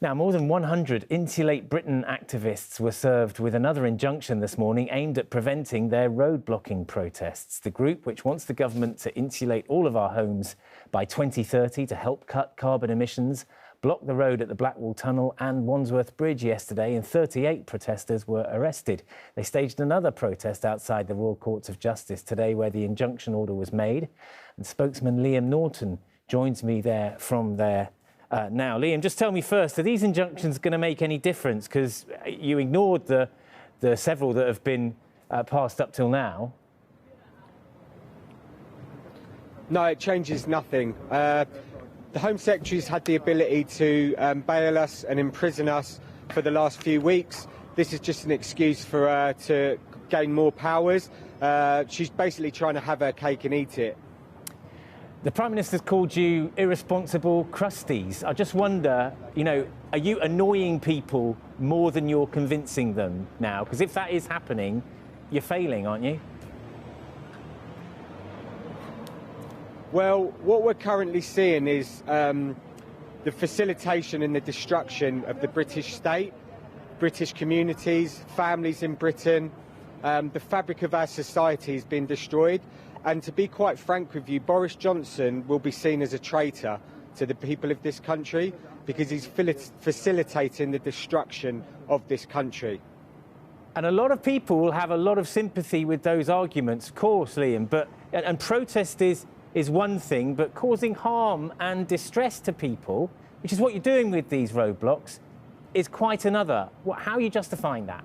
Now, more than 100 Insulate Britain activists were served with another injunction this morning aimed at preventing their road blocking protests. The group, which wants the government to insulate all of our homes by 2030 to help cut carbon emissions, blocked the road at the Blackwall Tunnel and Wandsworth Bridge yesterday, and 38 protesters were arrested. They staged another protest outside the Royal Courts of Justice today where the injunction order was made. And spokesman Liam Norton joins me there from there. Now, Liam, just tell me first, are these injunctions going to make any difference? Because you ignored the several that have been passed up till now. No, it changes nothing. The Home Secretary's had the ability to bail us and imprison us for the last few weeks. This is just an excuse for her to gain more powers. She's basically trying to have her cake and eat it. The Prime Minister's called you irresponsible crusties. I just wonder, are you annoying people more than you're convincing them now? Because if that is happening, you're failing, aren't you? Well, what we're currently seeing is the facilitation and the destruction of the British state, British communities, families in Britain. The fabric of our society has been destroyed. And to be quite frank with you, Boris Johnson will be seen as a traitor to the people of this country because he's facilitating the destruction of this country. And a lot of people will have a lot of sympathy with those arguments, of course, Liam. And protest is one thing, but causing harm and distress to people, which is what you're doing with these roadblocks, is quite another. How are you justifying that?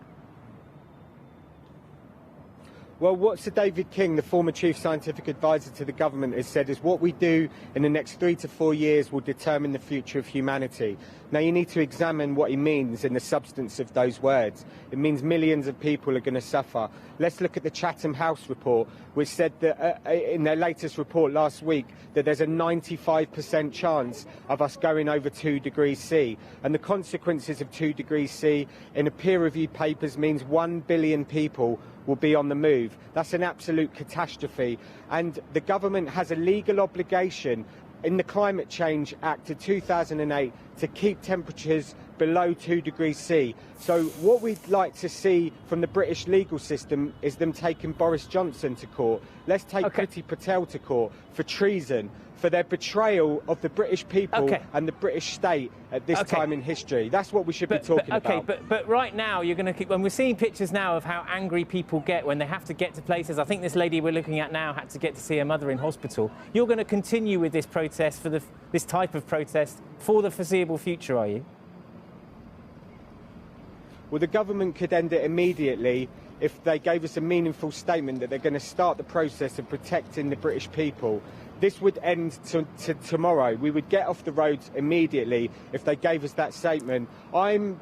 Well, what Sir David King, the former Chief Scientific Advisor to the government, has said is what we do in the next 3 to 4 years will determine the future of humanity. Now, you need to examine what he means in the substance of those words. It means millions of people are going to suffer. Let's look at the Chatham House report, which said that in their latest report last week that there's a 95% chance of us going over 2 degrees C. And the consequences of 2 degrees C in a peer-reviewed papers means 1 billion people will be on the move. That's an absolute catastrophe. And the government has a legal obligation in the Climate Change Act of 2008 to keep temperatures below 2 degrees C. So what we'd like to see from the British legal system is them taking Boris Johnson to court. Let's take Priti Patel to court for treason, for their betrayal of the British people and the British state at this time in history. That's what we should be talking about. But right now, you're going to keep... When we're seeing pictures now of how angry people get when they have to get to places. I think this lady we're looking at now had to get to see her mother in hospital. You're going to continue with this protest, this type of protest, for the foreseeable future, are you? Well, the government could end it immediately if they gave us a meaningful statement that they're going to start the process of protecting the British people. This would end tomorrow. We would get off the roads immediately if they gave us that statement. I'm,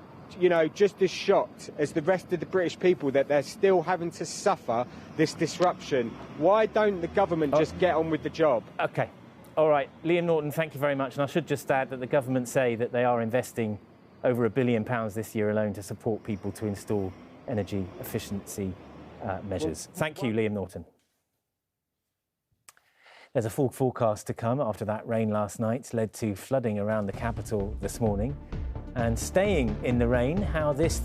just as shocked as the rest of the British people that they're still having to suffer this disruption. Why don't the government just get on with the job? OK. All right. Liam Norton, thank you very much. And I should just add that the government say that they are investing over £1 billion this year alone to support people to install energy efficiency measures. Thank you, Liam Norton. There's a full forecast to come after that rain last night led to flooding around the capital this morning. And staying in the rain, how this